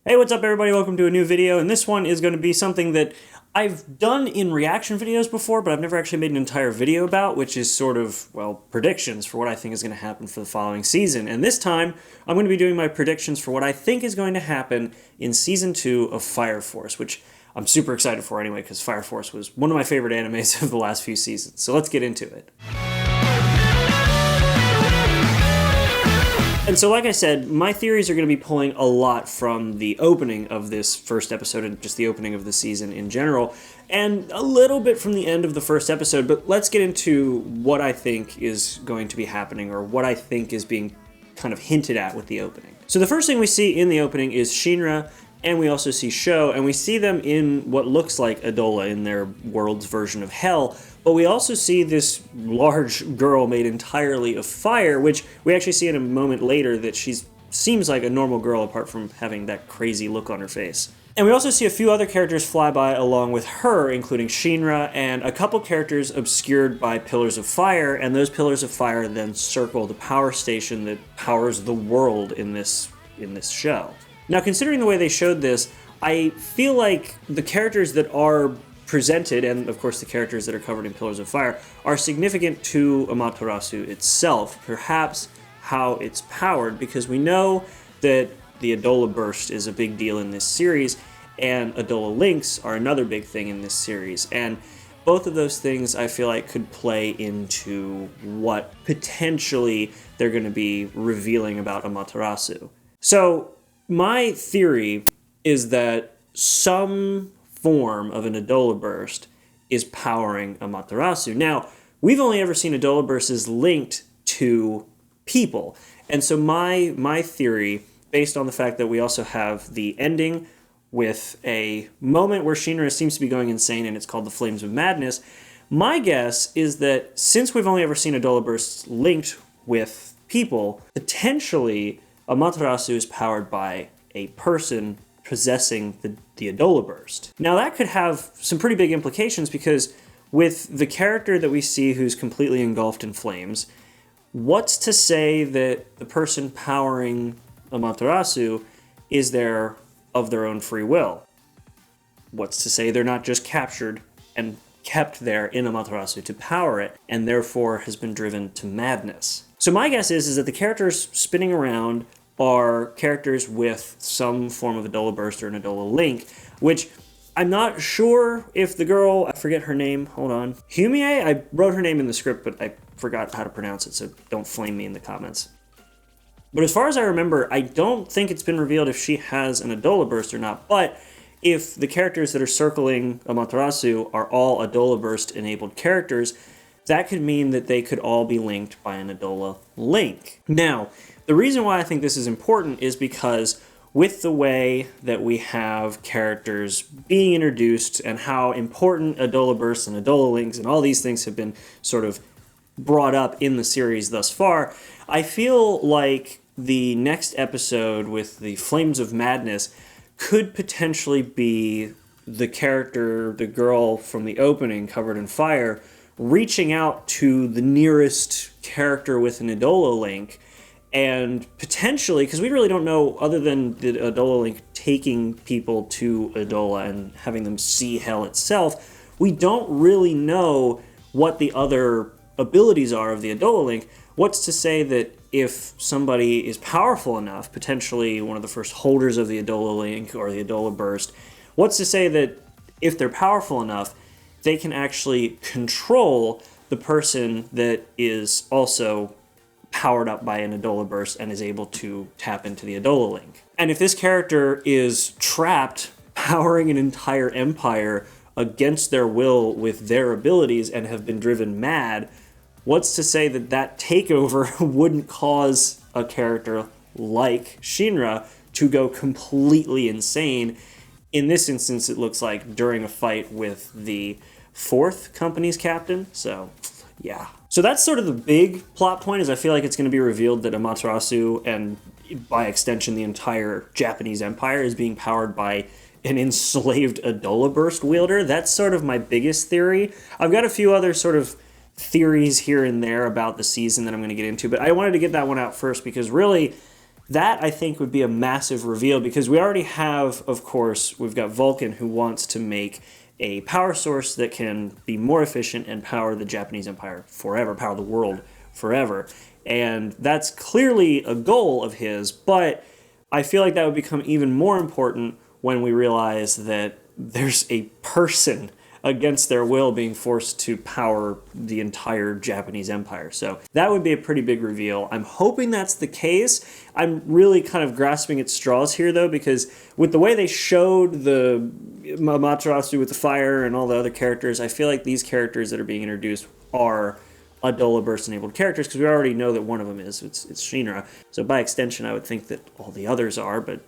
Hey, what's up everybody? Welcome to a new video, and this one is going to be something that I've done in reaction videos before, but I've never actually made an entire video about, which is sort of, well, predictions for what I think is going to happen for the following season. And this time, I'm going to be doing my predictions for what I think is going to happen in Season 2 of Fire Force, which I'm super excited for anyway, because Fire Force was one of my favorite animes of the last few seasons. So let's get into it. And so, like I said, my theories are going to be pulling a lot from the opening of this first episode and just the opening of the season in general, and a little bit from the end of the first episode, but let's get into what I think is going to be happening, or what I think is being kind of hinted at with the opening. So the first thing we see in the opening is Shinra, and we also see Sho, and we see them in what looks like Adola in their world's version of hell, but we also see this large girl made entirely of fire, which we actually see in a moment later that she seems like a normal girl apart from having that crazy look on her face. And we also see a few other characters fly by along with her, including Shinra, and a couple characters obscured by pillars of fire, and those pillars of fire then circle the power station that powers the world in this show. Now, considering the way they showed this, I feel like the characters that are presented, and of course the characters that are covered in pillars of fire, are significant to Amaterasu itself, perhaps how it's powered, because we know that the Adola Burst is a big deal in this series, and Adola Links are another big thing in this series, and both of those things I feel like could play into what potentially they're going to be revealing about Amaterasu. So my theory is that some form of an Adola Burst is powering Amaterasu. Now, we've only ever seen Adola Bursts linked to people, and so my theory, based on the fact that we also have the ending with a moment where Shinra seems to be going insane, and it's called the Flames of Madness, my guess is that since we've only ever seen Adola Bursts linked with people, potentially Amaterasu is powered by a person possessing the Adola Burst. Now that could have some pretty big implications, because with the character that we see who's completely engulfed in flames, what's to say that the person powering Amaterasu is there of their own free will? What's to say they're not just captured and kept there in Amaterasu to power it, and therefore has been driven to madness? So my guess is that the characters spinning around are characters with some form of Adola Burst or an Adola Link, which I'm not sure if the girl, I forget her name, hold on, Humie? I wrote her name in the script, but I forgot how to pronounce it, so don't flame me in the comments. But as far as I remember, I don't think it's been revealed if she has an Adola Burst or not, but if the characters that are circling Amaterasu are all Adola Burst enabled characters, that could mean that they could all be linked by an Adola Link. Now, the reason why I think this is important is because with the way that we have characters being introduced and how important Adola Bursts and Adola Links and all these things have been sort of brought up in the series thus far, I feel like the next episode with the Flames of Madness could potentially be the character, the girl from the opening covered in fire, reaching out to the nearest character with an Adola Link, and potentially, because we really don't know, other than the Adola Link taking people to Adola and having them see hell itself, we don't really know what the other abilities are of the Adola Link. What's to say that if somebody is powerful enough, potentially one of the first holders of the Adola Link or the Adola Burst, what's to say that if they're powerful enough, they can actually control the person that is also powered up by an Adola Burst and is able to tap into the Adola Link. And if this character is trapped, powering an entire empire against their will with their abilities and have been driven mad, what's to say that that takeover wouldn't cause a character like Shinra to go completely insane? In this instance, it looks like during a fight with the fourth company's captain, so yeah. So that's sort of the big plot point, is I feel like it's going to be revealed that Amaterasu, and by extension the entire Japanese empire, is being powered by an enslaved Adola Burst wielder. That's sort of my biggest theory. I've got a few other sort of theories here and there about the season that I'm going to get into, but I wanted to get that one out first because really That, I think, would be a massive reveal because we already have, of course, we've got Vulcan who wants to make a power source that can be more efficient and power the Japanese Empire forever, power the world forever. And that's clearly a goal of his, but I feel like that would become even more important when we realize that there's a person against their will being forced to power the entire Japanese Empire. So that would be a pretty big reveal. I'm hoping that's the case. I'm really kind of grasping at straws here, though, because with the way they showed the Amaterasu with the fire and all the other characters, I feel like these characters that are being introduced are Adola burst-enabled characters, because we already know that one of them is. It's Shinra. So by extension, I would think that all the others are, but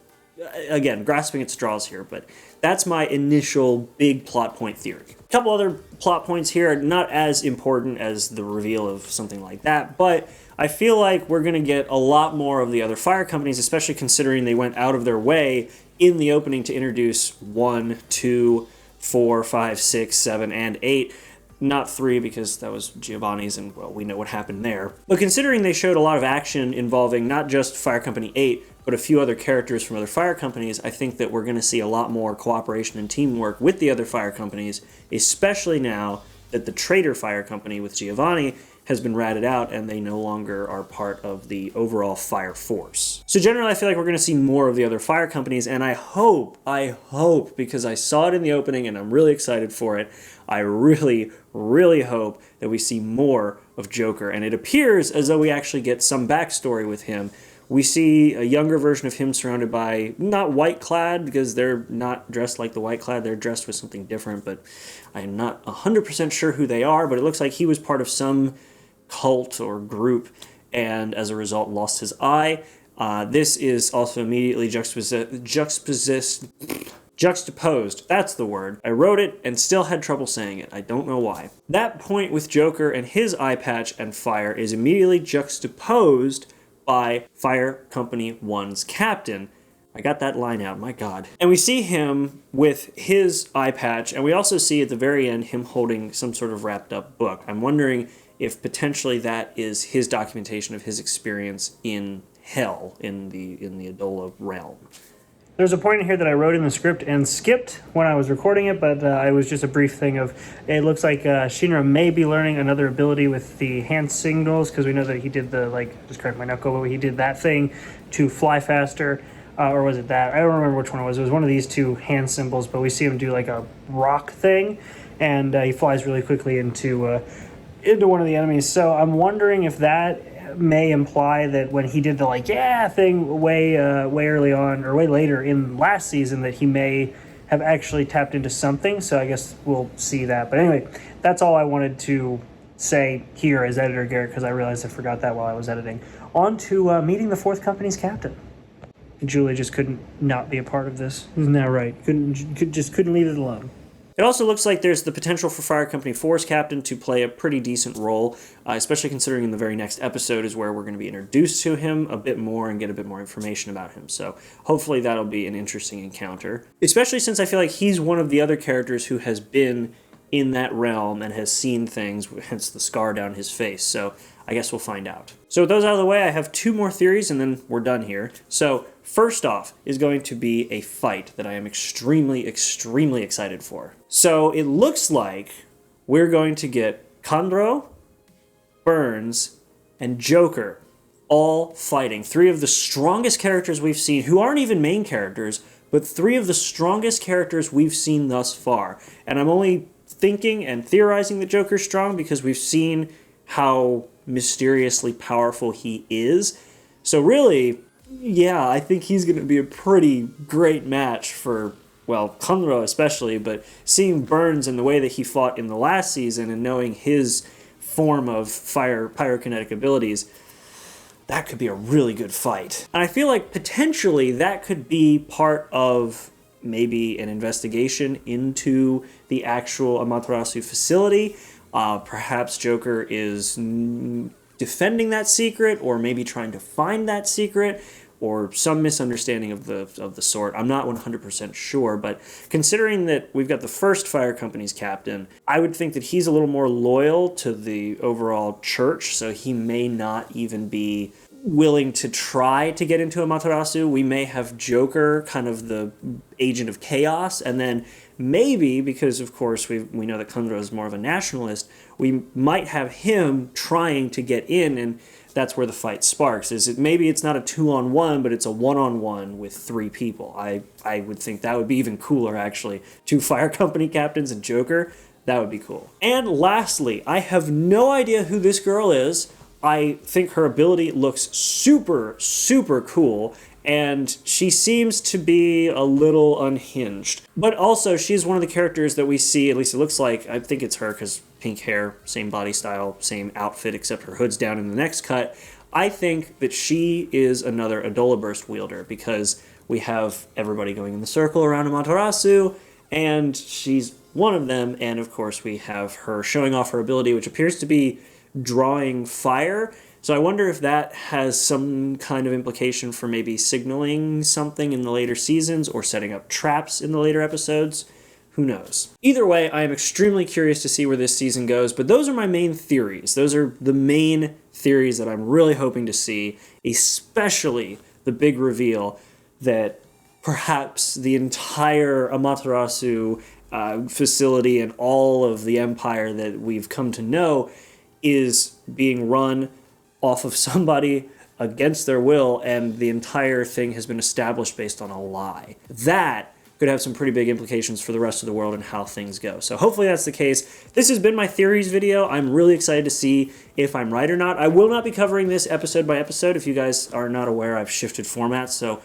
again, grasping at straws here, but that's my initial big plot point theory. A couple other plot points here, not as important as the reveal of something like that, but I feel like we're going to get a lot more of the other fire companies, especially considering they went out of their way in the opening to introduce 1, 2, 4, 5, 6, 7, and 8. Not 3, because that was Giovanni's, and, well, we know what happened there. But considering they showed a lot of action involving not just Fire Company 8, but a few other characters from other fire companies, I think that we're going to see a lot more cooperation and teamwork with the other fire companies, especially now that the traitor fire company with Giovanni has been ratted out and they no longer are part of the overall fire force. So generally, I feel like we're going to see more of the other fire companies, and I hope, because I saw it in the opening and I'm really excited for it, I really, really hope that we see more of Joker, and it appears as though we actually get some backstory with him. We see a younger version of him surrounded by, not white-clad, because they're not dressed like the white-clad, they're dressed with something different, but I am not 100% sure who they are, but it looks like he was part of some cult or group, and as a result lost his eye. This is also immediately juxtaposed, that's the word. I wrote it and still had trouble saying it. I don't know why. That point with Joker and his eye patch and fire is immediately juxtaposed by Fire Company 1's captain. I got that line out, my God. And we see him with his eye patch, and we also see at the very end him holding some sort of wrapped up book. I'm wondering if potentially that is his documentation of his experience in hell, in the Adola realm. There's a point in here that I wrote in the script and skipped when I was recording it, but it was just a brief thing of, it looks like Shinra may be learning another ability with the hand signals, because we know that he did the, just crack my knuckle, but he did that thing to fly faster, or was it that? I don't remember which one it was. It was one of these two hand symbols, but we see him do like a rock thing, and he flies really quickly into one of the enemies. So I'm wondering if that may imply that when he did the thing way early on, or way later in last season, that he may have actually tapped into something. So I guess we'll see that. But anyway, that's all I wanted to say here as editor Garrett, because I realized I forgot that while I was editing. On to meeting the fourth company's captain. Julie just couldn't not be a part of this. Isn't that right? Couldn't leave it alone. It also looks like there's the potential for Fire Company 4's captain to play a pretty decent role, especially considering in the very next episode is where we're going to be introduced to him a bit more and get a bit more information about him. So hopefully that'll be an interesting encounter, especially since I feel like he's one of the other characters who has been in that realm and has seen things, hence the scar down his face. So I guess we'll find out. So with those out of the way, I have 2 more theories and then we're done here. So first off is going to be a fight that I am extremely, extremely excited for. So it looks like we're going to get Kandro, Burns, and Joker all fighting. 3 of the strongest characters we've seen, who aren't even main characters, but 3 of the strongest characters we've seen thus far. And I'm only thinking and theorizing that Joker's strong because we've seen how mysteriously powerful he is. So really, yeah, I think he's going to be a pretty great match for, well, Kandro especially, but seeing Burns and the way that he fought in the last season and knowing his form of pyrokinetic abilities, that could be a really good fight. And I feel like potentially that could be part of maybe an investigation into the actual Amaterasu facility. Perhaps Joker is defending that secret, or maybe trying to find that secret, or some misunderstanding of the sort. I'm not 100% sure, but considering that we've got the first fire company's captain, I would think that he's a little more loyal to the overall church, so he may not even be willing to try to get into Amaterasu. We may have Joker, kind of the agent of chaos, and then maybe, because of course we know that Kundra is more of a nationalist, we might have him trying to get in, and that's where the fight sparks. Maybe it's not a 2-on-1, but it's a 1-on-1 with 3 people. I would think that would be even cooler, actually. 2 fire company captains and Joker, that would be cool. And lastly, I have no idea who this girl is. I think her ability looks super, super cool, and she seems to be a little unhinged. But also, she's one of the characters that we see, at least it looks like, I think it's her because pink hair, same body style, same outfit, except her hood's down in the next cut. I think that she is another Adola Burst wielder because we have everybody going in the circle around Amaterasu, and she's one of them, and of course we have her showing off her ability, which appears to be drawing fire. So I wonder if that has some kind of implication for maybe signaling something in the later seasons or setting up traps in the later episodes. Who knows? Either way, I am extremely curious to see where this season goes, but those are my main theories. Those are the main theories that I'm really hoping to see, especially the big reveal that perhaps the entire Amaterasu facility and all of the empire that we've come to know is being run off of somebody against their will, and the entire thing has been established based on a lie. That could have some pretty big implications for the rest of the world and how things go. So hopefully that's the case. This has been my theories video. I'm really excited to see if I'm right or not. I will not be covering this episode by episode. If you guys are not aware, I've shifted formats, so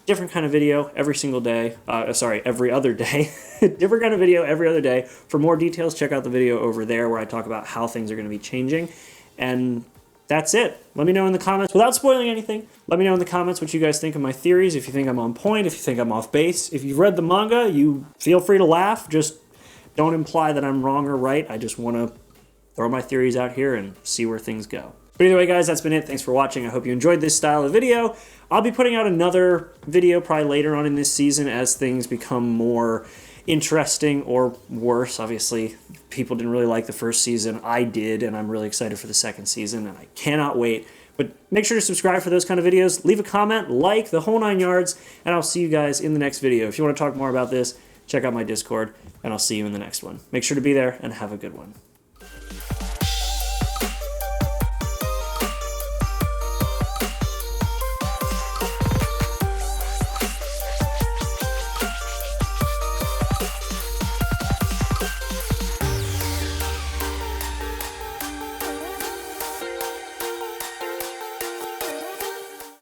different kind of video every single day. Every other day. Different kind of video every other day. For more details, check out the video over there where I talk about how things are going to be changing. And that's it. Let me know in the comments, without spoiling anything, let me know in the comments what you guys think of my theories, if you think I'm on point, if you think I'm off base. If you've read the manga, you feel free to laugh. Just don't imply that I'm wrong or right. I just want to throw my theories out here and see where things go. But either way, guys, that's been it. Thanks for watching. I hope you enjoyed this style of video. I'll be putting out another video probably later on in this season as things become more interesting or worse. Obviously, people didn't really like the first season. I did, and I'm really excited for the second season, and I cannot wait. But make sure to subscribe for those kind of videos. Leave a comment, like, the whole 9 yards, and I'll see you guys in the next video. If you want to talk more about this, check out my Discord, and I'll see you in the next one. Make sure to be there, and have a good one.